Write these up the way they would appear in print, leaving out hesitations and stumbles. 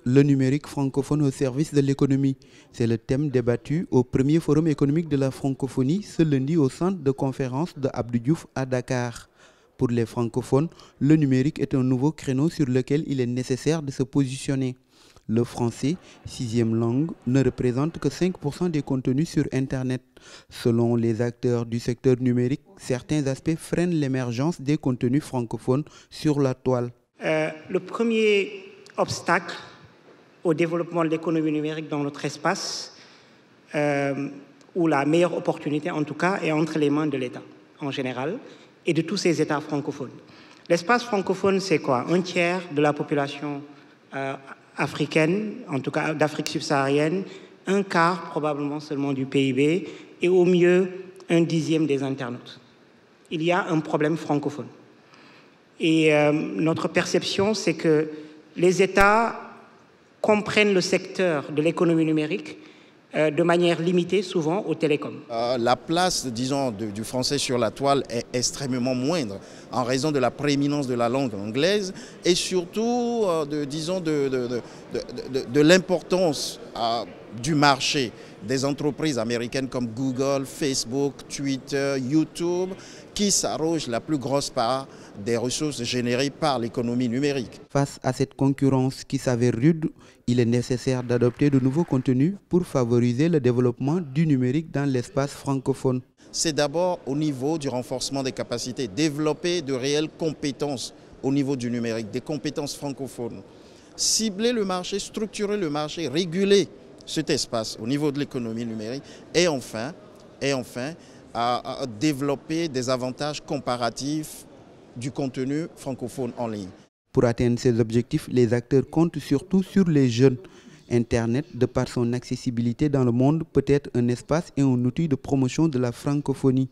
le numérique francophone au service de l'économie. C'est le thème débattu au premier forum économique de la francophonie ce lundi au centre de conférence de Abdou Diouf à Dakar. Pour les francophones, le numérique est un nouveau créneau sur lequel il est nécessaire de se positionner. Le français, sixième langue, ne représente que 5% des contenus sur Internet. Selon les acteurs du secteur numérique, certains aspects freinent l'émergence des contenus francophones sur la toile. Le premier obstacle au développement de l'économie numérique dans notre espace, ou la meilleure opportunité en tout cas, est entre les mains de l'État en général et de tous ces États francophones. L'espace francophone, c'est quoi? Un tiers de la population africaine, en tout cas d'Afrique subsaharienne, un quart probablement seulement du PIB et au mieux un dixième des internautes. Il y a un problème francophone. Et notre perception, c'est que les États comprennent le secteur de l'économie numérique de manière limitée, souvent aux télécoms. La place, disons, du français sur la toile est extrêmement moindre en raison de la prééminence de la langue anglaise et surtout, de l'importance du marché des entreprises américaines comme Google, Facebook, Twitter, YouTube, qui s'arrogent la plus grosse part des ressources générées par l'économie numérique. Face à cette concurrence qui s'avère rude, il est nécessaire d'adopter de nouveaux contenus pour favoriser le développement du numérique dans l'espace francophone. C'est d'abord au niveau du renforcement des capacités, développer de réelles compétences au niveau du numérique, des compétences francophones. Cibler le marché, structurer le marché, réguler cet espace au niveau de l'économie numérique et enfin à développer des avantages comparatifs du contenu francophone en ligne. Pour atteindre ces objectifs, les acteurs comptent surtout sur les jeunes. Internet, de par son accessibilité dans le monde, peut être un espace et un outil de promotion de la francophonie.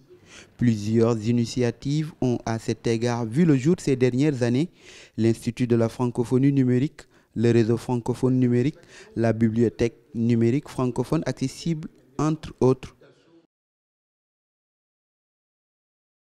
Plusieurs initiatives ont à cet égard vu le jour ces dernières années. L'Institut de la francophonie numérique, le réseau francophone numérique, la bibliothèque numérique francophone accessible, entre autres.